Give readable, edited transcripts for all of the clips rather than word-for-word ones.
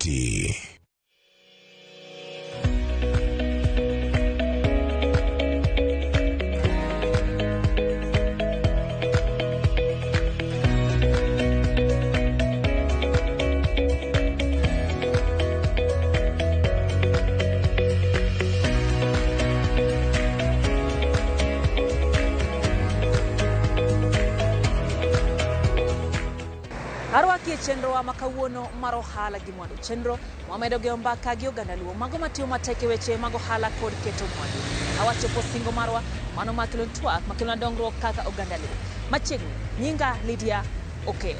City. Chenro wa makawuono maro hala gi mwandu. Chenro wamedo ge mbaka gi oganda luo mago matio mateke weche mago hala kod keto mwandu. Awacho po singo marwa mano makelo twak makelo dongruok kaka oganda luo. Machiegni nyinga Lydia Okeo.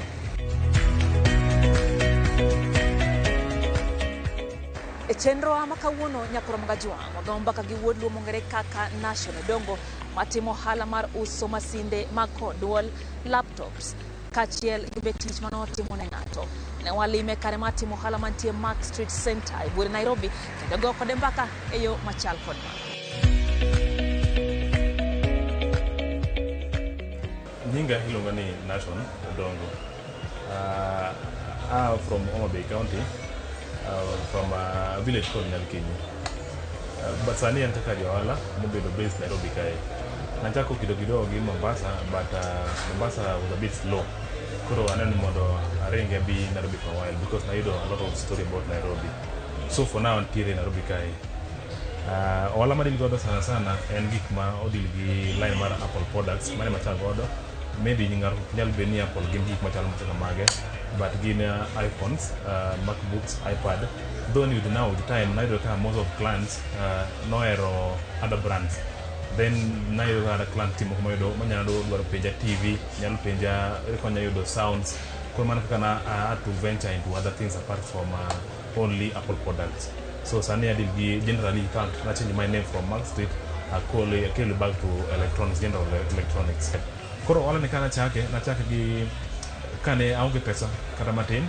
E chenro wa makawuono nyakoro magajwa mago mbaka gi wuod luo mongere kaka National Dongo matimo hala mar uso masinde mako duol laptops kachiel gi betich manotimo ne ng'ato. Ne walime kare matimo hala mantie Mark Street Center e bur Nairobi kendo go kode mbaka e yo machal kod ma. Nyinga iluongo ni National Dongo. From Homa Bay County, from a village called Nyalkinyi. But sani an kaka johala mobedo based Nairobi kae. Nachako kidogo gi Mombasa, but Mombasa was a bit slow. Kuro anani mondo arenge bi Nairobi for a while because I know a lot of story about Nairobi. So for now I'm here in Nairobi kai. Wala madil godo sana en gik ma odil gi line mar Apple products mane machal godo. Maybe nyal beni Apple gin gik machal mage, but gin iPhones, MacBooks, iPad. Though with now with time Nairobi most of clients noero other brands. Then nayo gara clan timo kuma yudo manyalo dwaro penja TV, nyalo penja rekonya yudo sounds. Kwa maana kana to venture into other things apart from only Apple products. So sani adil generally can't change my name from Mark Street. I call it back to electronics, general electronics. Koro wala nikana chake na chake gi kane auge pesa kata matin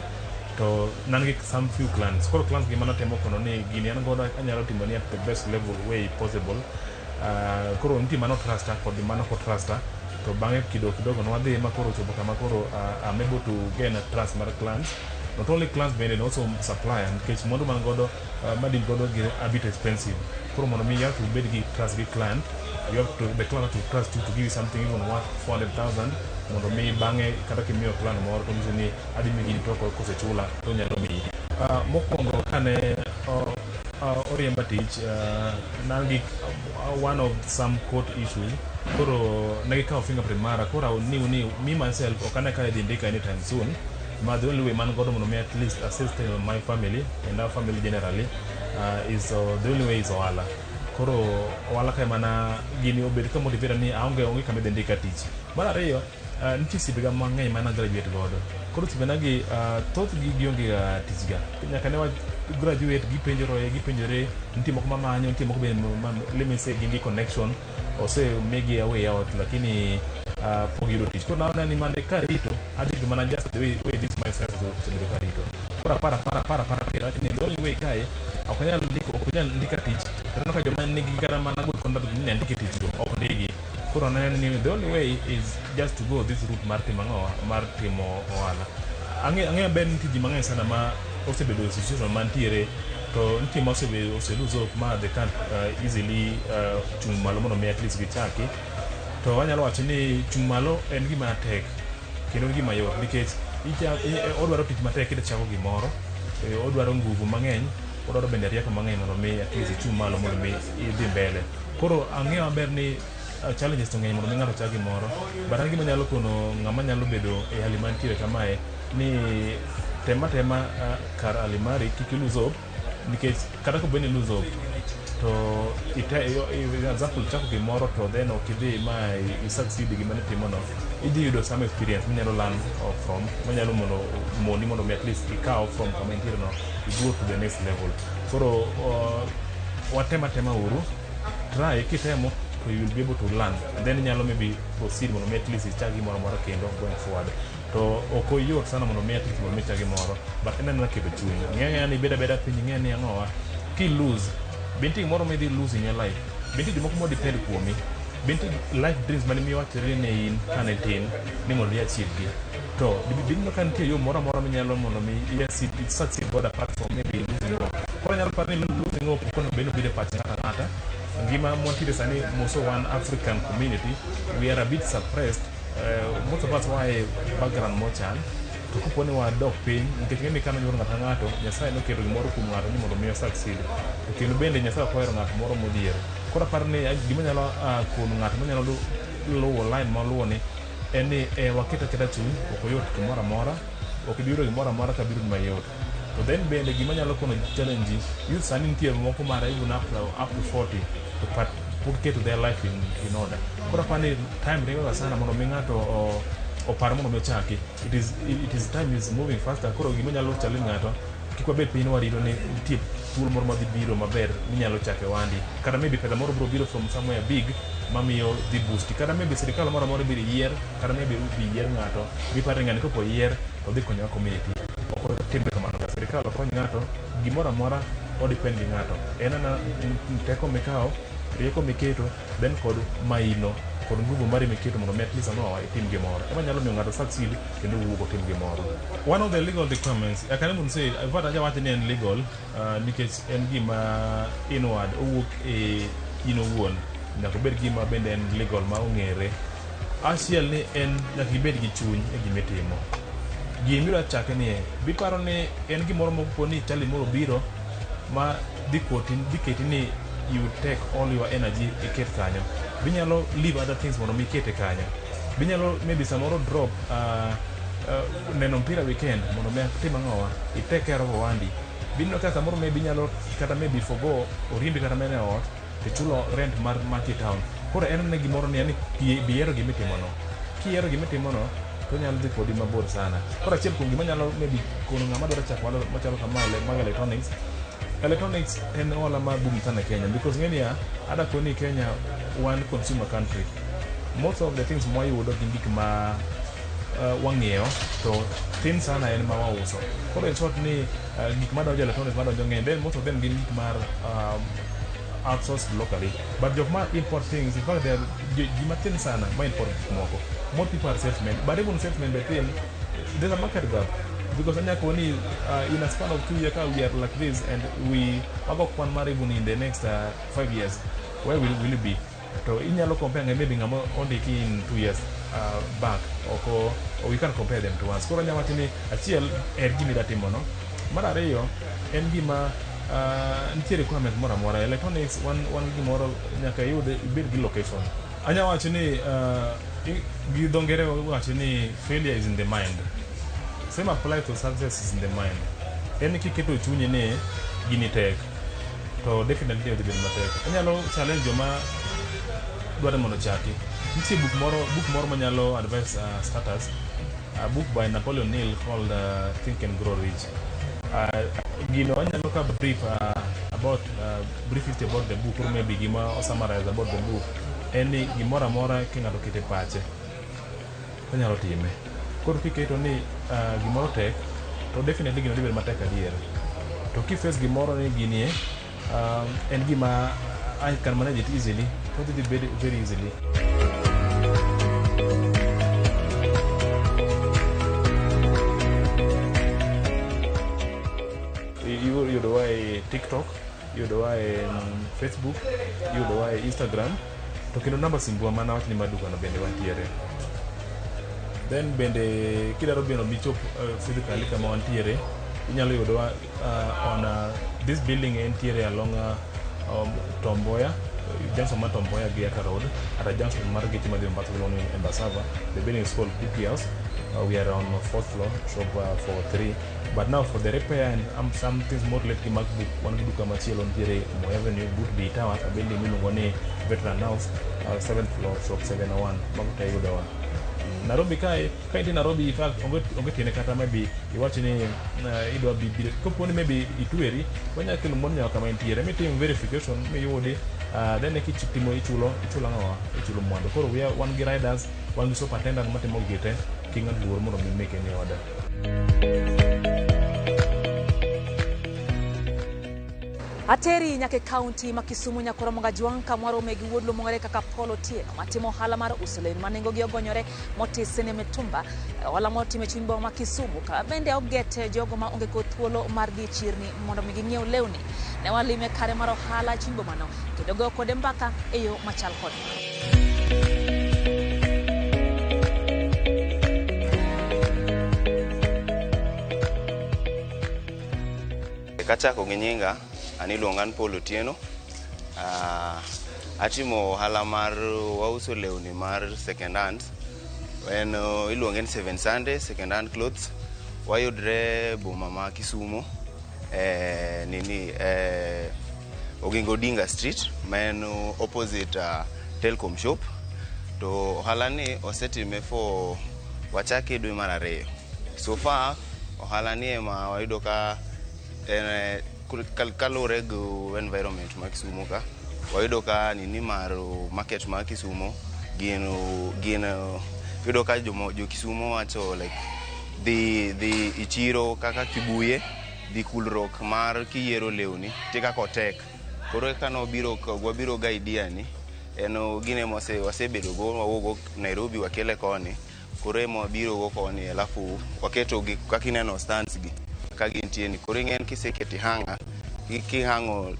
to nangi some few clans. Koro clans gi mana temo kono ni gini an godo anyalo timoni at the best level way possible. Koro nti mano truster kod mano ko truster to bange kidogo no wadhi makoro chopo kama koro I'm able to gain a trust mar clients, not only clients but also supplier, because mondo man godo madin godo get a bit expensive. Koro mondo me you have to bed gi trust gi client, you have to the client to trust you to give you something even worth 400,000 mondo me bange kata kimio client moro to ni adi mi gini to ko se chula to nyalo mi mokwongo kane oriemba tich nangi one of some court issues koro nagi kawo fingerprint mara koro ni me myself okana ka idindika anytime soon, but the only way man godo mondo me at least assist my family and our family generally is the only way is wala koro wala ka mana gini obed ka motivate ni aonge ka idindika tich mara reyo nti sibiga mang'eny mana graduate godo koro sibenagi thoth gi gionge tich ga nyaka ne wa graduate gipenjore nti moko mamanyo nti moko be let me say gindi connection or say megi away out lakini pogiro tich ko naona ni mane karito adi mana just the way this myself to the karito para kira ni the only way kai akanya ndika tich tena ka joma nigi garama na good conduct ni ndiki tich go okdigi koro na ni the only way is just to go this route martimo wala ange ben tiji mang'eny sana ma osebedo situation mantiere to ntimo oseluzo ma they can't easily chung malo mondo me at least gichaki to wanyalo wacho ni chung malo en gima tek kendo gima yot nikech odwaro tich matek kida chako gimoro odwaro nguvu mang'eny odwaro bende rieko mang'eny mondo me at least chung malo mondo me idhi mbele koro ang'eyo maber ni challenges to ng'eny mondo ng'ato chako gimoro but gima nyalo kono ng'ama nyalo bedo e hali mantiere kamae ni tema kar alimari kiki luzo nikech kata ko bene luzo to example chako gimoro to then okidhi ma you succeed gimane timono idhi yudo some experience manyalo learn from manyalo mondo me at least ikaw from commentator no you go to the next level koro watema uru try kitemo so you will be able to learn and then nyalo maybe proceed mondo me at least ichagi moro kendo going forward to okoyot sana mondo me at least mondo me chagi moro but enana keto chuny ng'eng'e ni beda piny ng'e ni ang'owa ki lose binti moro me dhi lose in your life binti jomoko mo depend kuomi binti life dreams mane mi wachore ne in kane tin ni mondo ya achieve gi to bino kan tie yo mora minyalo mondo mi yes it succeed God apart from maybe losing hope. Koro nyalo parni losing hope kono beno bide pach ngata ngima montire sani moso one African community we are a bit suppressed. Most of us wae background mochan to kuponi wa dok piny nikech ng'eni kano nyuol ng'ato ng'ato Nyasaye noketo gimoro kuom ng'ato ni mondo mi succeed to kendo bende Nyasaye okohero ng'ato moro modhier. Koro aparo ni gima nyalo kono ng'ato manyalo luwo line maluwo ni en ni waketa chuny ok oyot gimoro amora, ok ibiro gimoro amora ka biro mayot. To then bende gima nyalo kono challenge youth sani nitie moko mara even up to 40 to put keto their life in order. Koro aparo ni time ringo sana mondo mi ng'ato opar mondo ochaki. It is time is moving faster. Koro gima nyalo challenge ng'ato kik wabed piny warito ni nitie thuolo moro madhi biro maber minyalo chake wandi, kata maybe pesa moro biro biro from somewhere big mamiyo dhi boost, kata maybe sirikal moro amora biro yier, kata maybe yier ng'ato gipare ng'ani kopo yier to dhi konyo community. Ok timbe kamano, sirikal okony ng'ato gimoro amora odepend gi ng'ato. En ana teko mikawo, rieko miketo, then kod maino kod nguvu mari miketo mondo at least itim gimoro ema nyalo miyo ng'ato succeed kendo wuok otim gimoro. One of the legal requirements I can even say but aja wacho ni en legal nikech en gima inward owuok in owuon, nyaka obed gima bende en legal ma ong'ere. Achiel ni en nyaka ibed gi chuny e gimitimo. Gimiro chake ni biparo ni en gimoro moko ni chali moro biro ma dhi keti ni you take all your energy iket kanyo. Binyalo leave other things mondo mi kete kanyo. Binyalo maybe samoro drop neno mpira weekend mondo mi tim ang'owa i take care of wandi. Bino ka samoro maybe binyalo kata maybe forgo orimbi kata mene ot to chulo rent mar market town. Koro en ne gimoro ni yani biero gimitimono. Kiero gimitimono to nyalo dhi kodi mabor sana. Koro achiel kuom gima nyalo maybe kono ng'ama dwaro chako wala machalo kamale mag electronics en ohala ma boom sana Kenya because ng'eni ada koni Kenya one consumer country. Most of the things mwayudo gin gik ma wang'iewo to tin sana en ma wauso. Koro in short ni gik madonjo electronics madonjo ng'eny, then most of them gin gik mar outsourced locally, but jok ma import things in fact they are gima tin sana ma import gik moko. Most people are self-made, but even self-made between there's a market gap because anya koni in a span of 2 years we are like this and we abok one mar even in the next 5 years where will it be? To inyalo compare maybe ngamo ondiki in 2 years back or we can compare them to once. Koro anya wacho ni achiel er gimi datimo no. Mar ariyo en gima nitie requirement moro amora electronics one gimoro nyaka yud ibed gi location. Anya wacho ni gi dho ngere wacho ni failure is in the mind. Same apply to success is in the mind. En kiketo chunye ne gini tek to definitely odhi bedo matek. Anyalo challenge joma dwaro mondo chaki. Nitie book moro manyalo advise starters, a book by Napoleon Hill called Think and Grow Rich. Gino anyalo ka brief about briefly about the book or maybe gima summarize about the book. Any gimoro amora king'ato kete pache onyalo time. Koro kiketo ni gimoro tek to definitely gino dhi bedo matek adier. To kiface gimoro ni gini en gima I can manage it easily, to dhi bedo very easily. Yudo wae TikTok, yudo wae Facebook, yudo wae Instagram, to kendo namba simbwa mana wach ni maduka no bende wantiere. Then bende kidaro beno bichop physically kama wantiere, inyalo yudo on this building entiere along Tom Mboya, junction mar Tom Mboya gi Yaka Road, at a junction mar Geche madhi Mombasa Loan in Embasava. The building is called Cookie House. We are on 4th floor, shop 4-3. But now for the repair and some things more like MacBook, one duka machielo ntiere Mo Avenue, Bootby Tower, a building miluongo ni Veteran House, 7th floor, shop 701. Mago te yudo Nairobi kae, in Nairobi in fact onge tiene kata maybe iwacho ni idwa bibire koponi maybe itweri wanya kelo mon nyaka kama intiere mitim verification miyudi then ichitimo ichulo ang'owa ichulo mwandu. Koro we are one gi riders, one gi superintendent matimo gite kinga luor mondo mi make any order. Ateri nyake county ma Kisumu nyakoro Mongajwang kamwaro megi wuodlo mongere kaka Polo Tieno matimo hala mar usolen manengo gi ogonyore motisene metumba wala motime chimbo ma Kisumu ka bende ogete jogo ma onge ko thuolo mar dhi chirni mondo mi ging'iew lewni ne walime kare mar ohala chimbo mano kendo go kode mbaka e yo machal kod Kachako ginyinga aniluongan Polo Tieno. Atimo hala mar wauso lewni mar second hand. En iluongen Seven Sunday second hand clothes. Wayudre boma ma Kisumu Oginga Odinga Street, man opposite Telcom shop. To hala ni osetime for wachake dwe mar ariyo. So far hala ni ema wayudo ka kalure go environment ma Kisumu ka wayudo ka nini mar market ma Kisumu gino yudo ka jo Kisumu wacho like the ichiro kaka Kibuye the kulrok mar kiyiero lewni tika kotek koro kano wabiro ga idea ni eno gine wasebedo go wawogo Nairobi wakele koni koro emo wabiro go koni alafu waketo gi kakineno stands gi kagintie ni koro ng'en kiseketi hanga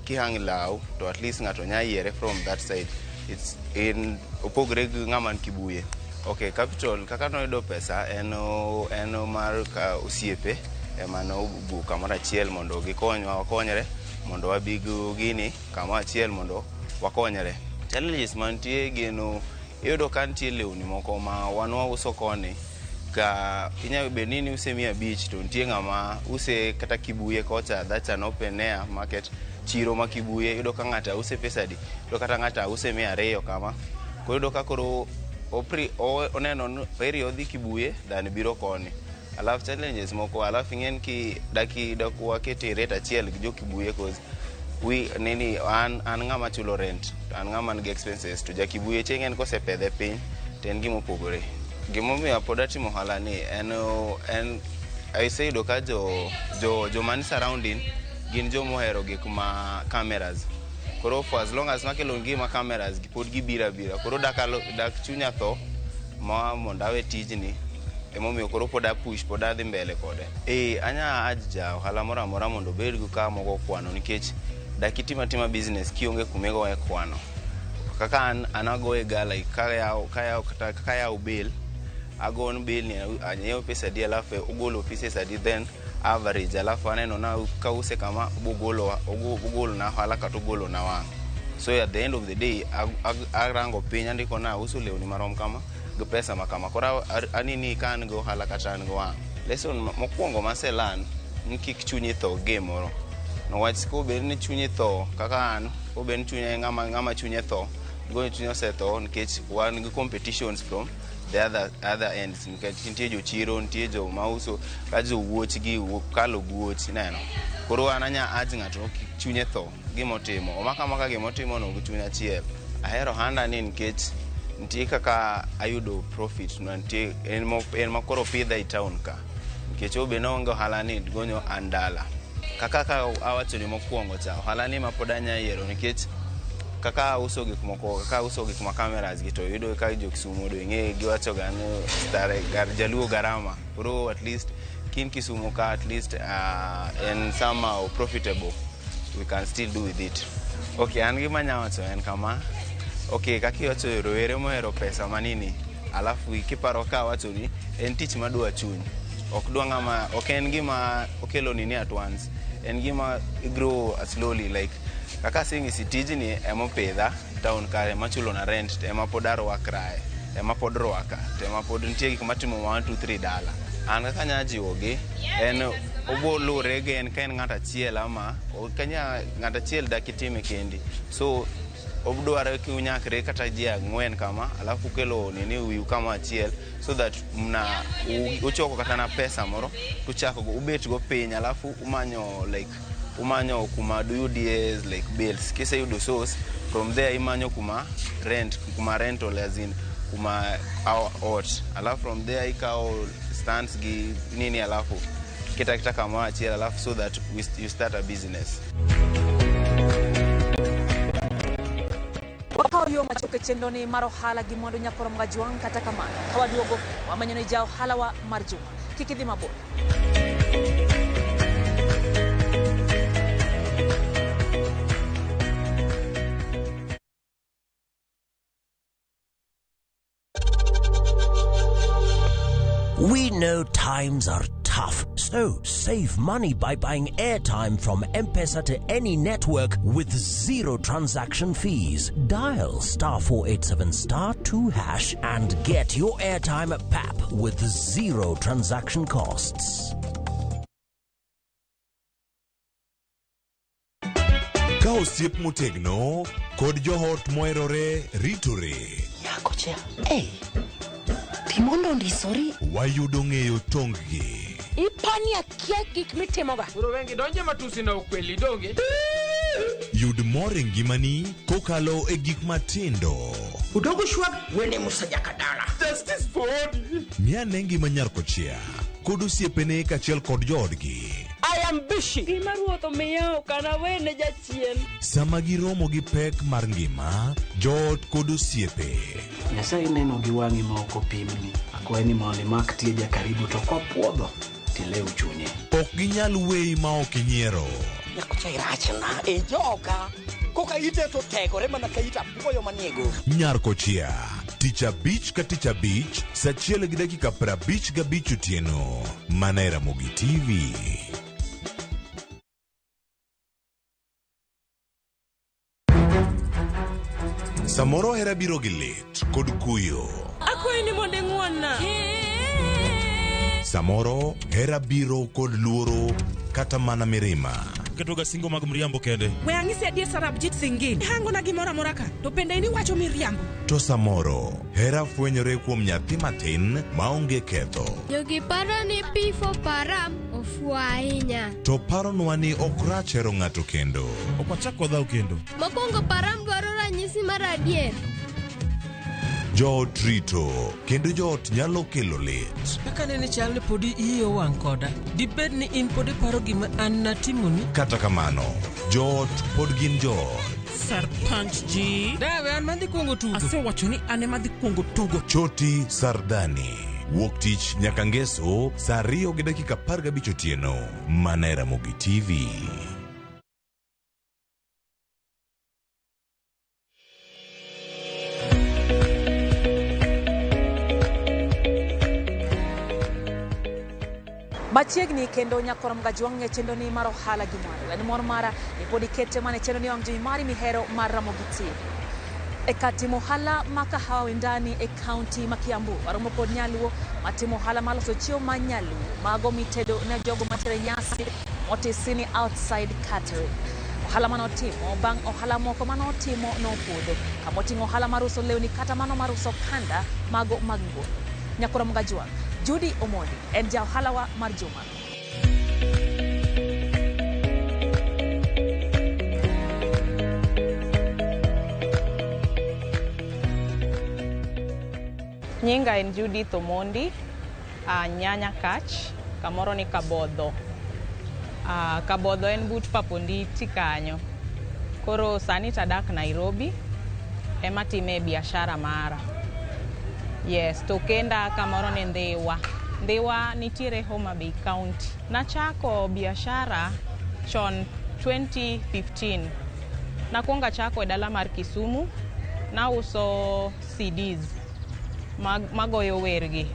kihang law to at least ngato nya yiere from that side. It's in opogre gi ng'aman Kibuye. Okay, capital kaka noyudo pesa eno mar ka osiepe emano buka mar achiel mondo gikonywa wakonyre mondo wabigo gini kama achiel mondo wakonyre. Challenges mantie gino yudo kantie lewni moko ma wanwa uso koni ka inya benini use 100 to ntie ngama use kata Kibuye kocha, that's an open air market chiro ma Kibuye yudo ka ngata use pesa di yudo kata ngata use 200 kama ko yudo ka koro oneno eri odhi Kibuye dan biro koni. Alafu challenges moko alafu ng'en ki daki wakete rate achiel gi jo Kibuye cause an ngama chulo rent, an ngama ngi expenses to ja Kibuye chengen kosepedhe piny ten gimo pogore. Gimomiyo pod atimo hala ni en ayudo ka jo man surrounding gin jo mohero gik ma cameras. Koro for as long as makelo gima cameras pod gibira koro dak chunya tho ma mondo awe tijni emomiyo koro pod push pod adhi mbele kode. Anya ajja hala moro amora mondo bed go ka mogo kwano nikech dakitima business kionge kumego e kwano. Kaka anago e gala kaya bill agon bill ni anyeo pesa di alafu ugolo pieces adi then average alafu aneno na kause kama ugolo na hala katugolo na wang. So at the end of the day arango piny andiko na uso lewni marom kama go pesa makama kora anini kan go hala katan go wang. Lesson mokwongo maselan nkik chunyi tho gemoro no wach ko ben ni chunyi tho kaka an o ben chunyi ngama chunyi tho go chunyi setho nikech wan gi competitions from the other ends nikech nitie jo chiro nitie jo mauso ka jo wuoch gi kalo wuoch neno koro ananya aji ngato chunye tho gimotimo omaka gimotimo no gi chunya achiel. Ahero handa ni nikech nitie kaka ayudo profit no nitie en makoro pidha i town ka nikech obeno ongo hala ni gonyo andala kaka awacho ni mokwongo cha hala ni mapodanya yiero nikech kaka uso gik moko kaka uso gik ma cameras gi to yudo ka jo Kisumu do ng'e giwacho gano stare jaluo garama koro at least kin Kisumu ka at least and somehow profitable we can still do with it. Okay, an gima nyawacho en kama okay kaki wacho rowere mohero pesa manini alafu ikiparo ka wacho ni en tich madwa chuny ok dwa ngama ok en gima okelo nini at once en gima grow slowly like kaka singi sitijni emo pedha town kare machulo na rent ema pod arwakrae ema pod rwaka ema pod nitie gik matimo 1 2 3 dala an kaka nyajiwogi en obolure ge en kaen ngata chiel ama kanya ngata chiel dakitime kendi so obdware ki unyakre kata ji ang'wen kama alafu kelo nini uyu kama achiel so that mna uchoko kata na pesa moro tuchako go ubet go piny alafu umanyo kuma do you DS like bills kise yudo source from there imanyo kuma rental as in kuma our out alafu from there ikao stands gi nini alafu kita kama achiel alafu so that you start a business. Wakayo machoke chendoni maro hala gimondo nyakoro mga juang kata kamano. Kawaduogo wamanyano jao hala wa marjuma. Kikidhi mabor. We know times are tough, so save money by buying airtime from M-Pesa to any network with zero transaction fees. Dial *487*2# and get your airtime PAP with zero transaction costs. Ka osiep motegno kod johot moerore ritore. Yakocha, timondo ndisori. Wayudo ng'eyo tonggi. Ipani akia gik mitimoga. Uro wengi donje matusi na ukweli donge. Yud mor ngimani kokalo e gik matindo. Udogo shwag wene musajaka dala. Justice for all. Mia nengi manyarkochia kod osiepene kachiel kod joodgi. I am bishi. Gima ruoto miyo kana wene jachien. Sama giromo gi pek mar ngima, joot kod osiepe. Nyasaye neno gi wang'i ma ok opimni. Akwaye ni mondo imak tieja karibu to kopuodho tilew chunye. Ok ginyal weyi ma ok inyiero. Yakocha irachna e joka. Koka ite to tegore mana ka ita puoyo maniego. Nyarkochia tich abich ka tich abich saa 1:55 otieno. Mana e Ramogi TV. Samoro hera biro gi lit kod kuyo. Akwaye ni mondo ng'wonna. Samoro hera biro kod luoro kata mana mirima. Ketoga singo mag mriambo kende. We ang'isi adier Sarabjit Singh. Hango na gimoro amora ka. To pende ini wacho miriambo. To samoro hera fwenyore kuom nyathi matin maonge ketho. Jogi paro ni pifo param ofua ahinya. To paronwa ni ok rach hero ng'ato kendo. Ok wachak wadhaw kendo. Mokwongo param dwaro ranyisi mar adier. Joot rito kendo joot nyalo kelo lit. Kaka nene chal ni podi iyo wang' koda. Dibed ni in podi paro gima an natimoni. Kata kamano, joot pod gin joot. Sarpanch ji. Dawe an madhi kuongo tugo. Asewacho ni an ema dhi kuongo tugo. Choti Sardani. Wuok tich nyaka ngeso saa 2:15 otieno. Mana e Ramogi TV. Machiegni kendo nyakoro mga juang chendo ni maro hala gimari. Lani mor mara ni podi kete mane chendo ni wang mari mihero mar Ramogi TV. Ekatimo hala makahawa wendani e county makiambu. Waromo pod nyaluo matimo hala maloso chio manyalu. Mago mitedo na jogo matere nyasi motisini outside catering. Ohala manotimo bang ohala moko manotimo no pudo. Kamotingo ohala maruso leuni kata mano maruso kanda mago maggo. Nyakoro mga juang Judy Omondi en ja ohala wa marjuma. Nyinga en Judith Omondi, nyanya kach, kamoro ni Kabodho. Kabodho en but Paponditi kanyo. Koro sani tadak Nairobi, ema time biashara mara. Yes, to kenda kamoro ni Ndhiwa. Ndhiwa nitiere Homa Bay County. Nachako biashara chon 2015. Nakuonga chako e dala mar Kisumu, na uso CDs. Magoyo wergi.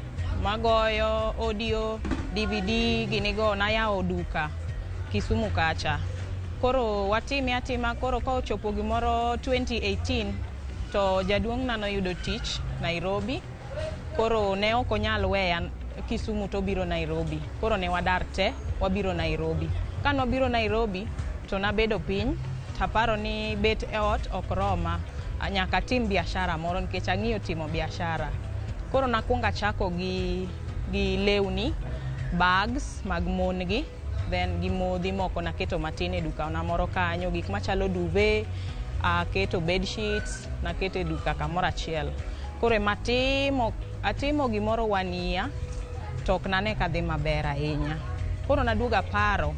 Magoyo audio, DVD, ginigo na ya oduka. Kisumu kacha. Koro atima koro ka ochopo gimoro 2018 to jaduong' na noyudo tich Nairobi. Koro ne ok onyal weya Kisumu to biro Nairobi. Koro ne wadar te wabiro Nairobi. Kan wabiro Nairobi to nabedo piny taparo ni bet e ot ok roma. Nyaka tim biashara moro nikech ang'iyo timo biashara. Koro nakuonga chako gi lewni, bags mag mon gi, then gi modhi moko naketo matin e duka na moro kanyo, gik machalo duvet, keto bed sheets, naketo e duka kamoro achiel. Koro atimo gimoro 1 year, tok nane kadhi maber ahinya. Koro naduoga paro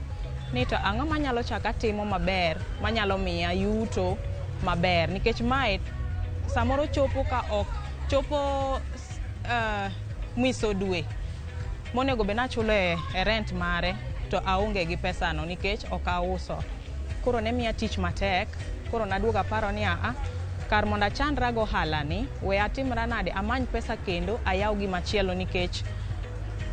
ni to ang'o manyalo chaka timo maber manyalo miya yuto maber, nikech mae samoro chopo ka ok chopo mwiso dwe monego be nachulo e rent mare to aonge gi pesano nikech ok auso. Koro ne miya tich matek. Koro naduoga paro ni kar mondo achandra go ohala ni, we atimra nade amany pesa kendo ayaw gimachielo nikech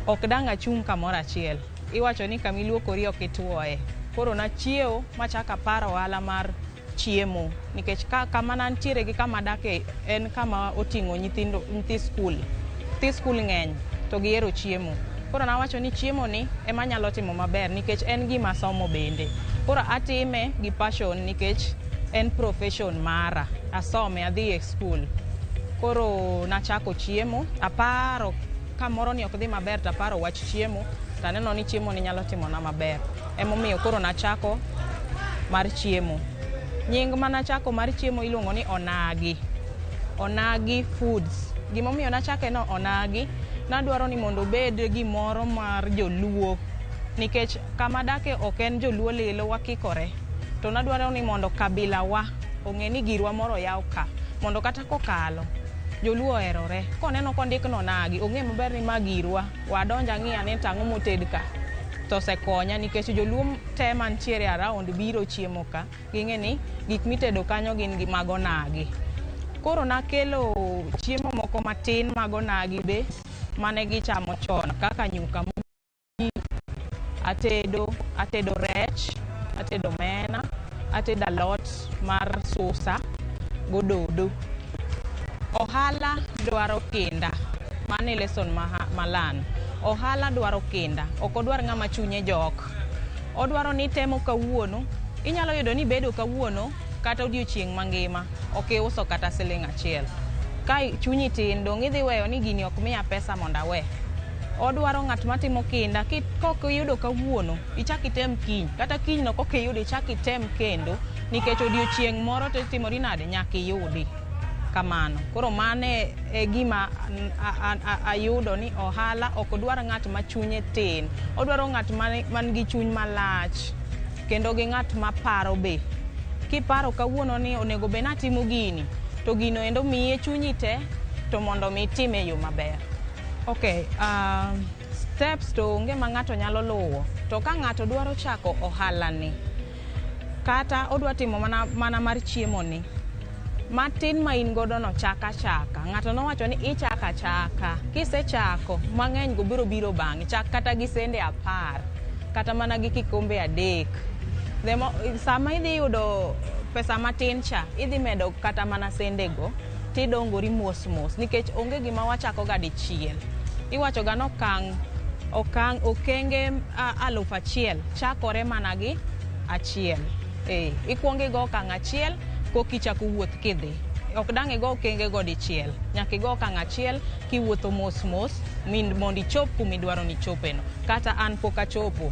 ok dang' achung' kamoro achiel. Iwacho ni kamiluokori ok ituoye. Koro nachiewo machaka aparo ohala mar chiemo nikech kama nantiere gi kama dake en kama oting'o nyithi skul. Nyithi skul ng'eny to gihero chiemo. Koro nawacho ni chiemo ni ema nyalo timo maber nikech en gima somo bende. Koro atime gi passion nikech en profession mara. Asome, adhi e skul. Koro nachako chiemo, aparo kamoro ni ok dhi maber to aparo wach chiemo, to aneno ni chiemo ni nyalo timona maber. Emomiyo koro nachako mar chiemo. Nying manachako mar chiemo iluongo ni Onagi. Onagi Foods. Gimomiyo nachake no Onagi, nadwaro ni mondo obed gimoro mar joluo nikech kama dake ok en joluo lilo wakikore. To nadwaro ni mondo kabila wa ong'e ni girwa moro yaw ka, mondo kata kokalo joluo oherore. Koneno kondik no Onagi, ong'e maber ni ma girwa, wadonja ng'iya ni tang'o moted ka. To sekonya nikech joluo te mantiere around biro chiemo ka, ging'e ni gik mitedo kanyo gin mag Onagi. Koro nakelo chiemo moko matin mag Onagi be mane gichamo chon kaka nyuka mogi, atedo rech, atedo omena, atedo alot mar susa gododo. Ohala dwaro kinda, mane lesson malan. Ohala dwaro kinda, ok odwar ng'ama chunye jok. Odwaro ni temo kawuono, inyalo yudo ni bedo kawuono kata odiochieng' mangima, ok iuso kata siling' achiel. Ka chunyi tin, dong' idhi weyo ni gini ok miya pesa mondo awe. Odwaro ng'at matimo kinda, kok iyudo kawuono, ichak item kiny, kata kiny no kok iyudo ichak item kendo, nikech odiochieng' moro to itimori nade nyaka iyudi. Kamano. Koro mane e gima ayudo ni ohala ok odwar ng'at ma chunye tin. Odwaro ng'at man gi chuny malach kendo gi ng'at ma paro be. Kiparo kawuono ni onego be natimo gini, to gino endo miye chunyi te to mondo mi time yo maber. Okay, steps to onge ma ng'ato nyalo luwo. To ka ng'ato dwaro chako ohala ni, kata odwa timo mana mar chiemo ni, matin ma in godo no chaka. Ng'ato nowacho ni ichaka. Kisechako, mang'eny go biro bang'e. Chak kata gi sende 10, kata mana gi kikombe 3. Sama idhi yudo pesa matin cha, idhi medo kata mana sende go, tidongori mos nikech onge gima wachako ga dichiel. Iwacho ga no okenge 1,000 chakore mana gi achiel. Ikuongi go okang' achiel kokichako wuoth kidhi. Ok dang' igo okenge go dichiel. Nyaka igo okang' achiel kiwuotho mos mondo ichop kumidwaro ni chopeno. Kata an pok achopo,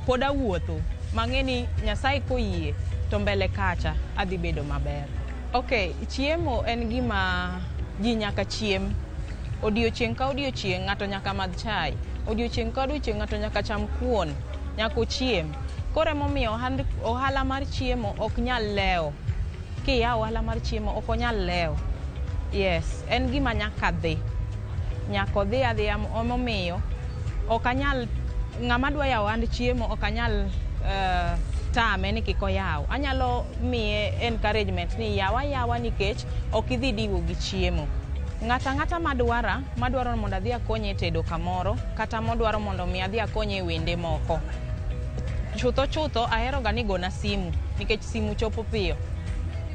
pod awuotho. Mang'eni Nyasaye koyie to mbele kacha adhi bedo maber. Okay, chiemo en gima ji nyaka chiem. Odiochieng' ka odiochieng' ng'ato nyaka madh chai. Odiochieng' ka odiochieng' ng'ato nyaka cham kuon, nyaka ochiem. Koro emomiyo ohala mar chiemo ok nyal lewo. Kiyawo ohala mar chiemo ok onyal lewo. Yes, en gima nyaka dhi. Nyaka odhi adhiya, emomiyo ok anyal, ng'ama dwa yawo ohand chiemo ok anyal tame ni kik oyaw. Anyalo miye encouragement ni yawa nikech ok idhi diwo gi chiemo. Ng'ata madwaro mondo adhi akonye tedo kamoro, kata modwaro mondo mi adhi akonye wende moko. Chutho ahero ga ni gona simu nikech simu chopo piyo.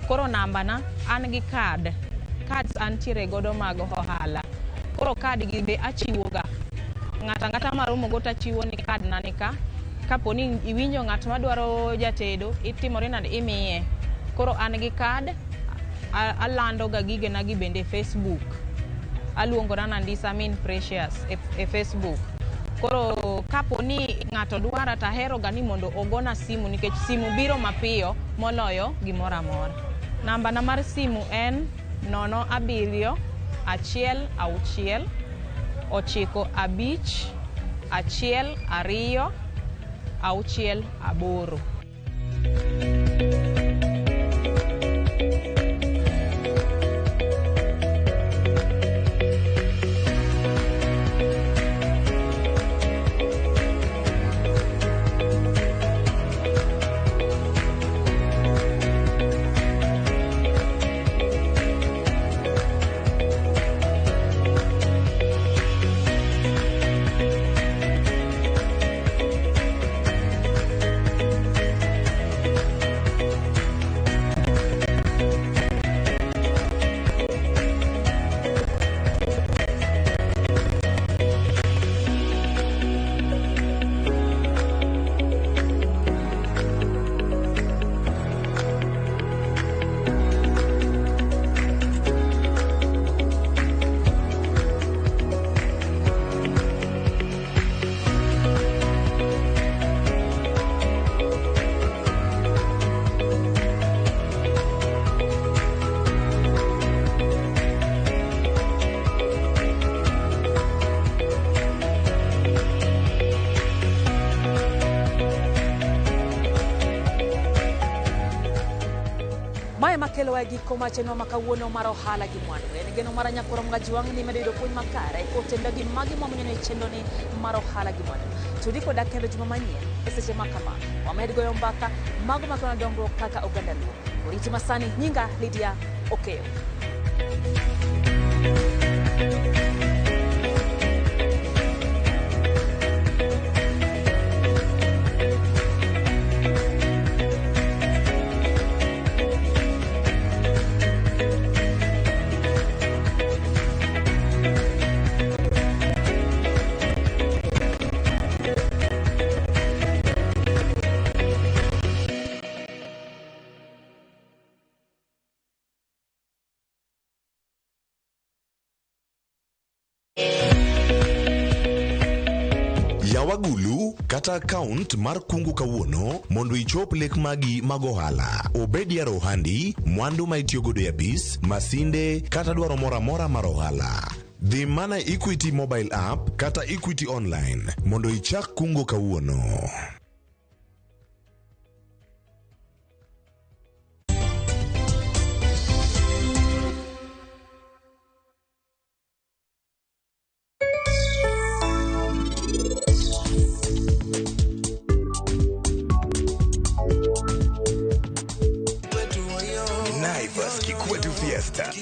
Koro nambana an gi cards antiere godo mag ohala. Koro card gi be achiwo ga. Ng'ata maromo go tachiwo ni card na nika. Kapo ni iwinjo ng'at madwaro jatedo, itimore nade imiye. Koro an gi card, alando ga gige na gi bende Facebook. Aluongo na Nandisa Min Precious e Facebook. Koro kapo ni ng'ato dwara tahero ga ni mondo ogona simu nikech simu biro mapiyo moloyo gimoro amora. Namba na mar simu en 07 1 6 9 5 1 2 680. Mae makelo e giko macheno makawuono mar ohala gi mwandu. En geno mar nyakoro mgajuang ni medo puonj makare kotenda gi magi momenyo ne chendo ni mar ohala gi mwandu. Tudi koda kendo juma manyien e seche makama. Wamed goyo mbaka mago makona dongruok kaka oganda luo. Oriti masani nyinga Lydia Okeyo. Yawagulu kata account mar kungu kawuono mondo ichop lek magi mag ohala. Obedi ya rohandi, mwandu ma itiyo godo ya bis, masinde kata dwaro mora mora mar ohala. Dhi mana Equity mobile app kata Equity online mondo ichak kungo kawuono. Naivas Kikwetu Fiesta.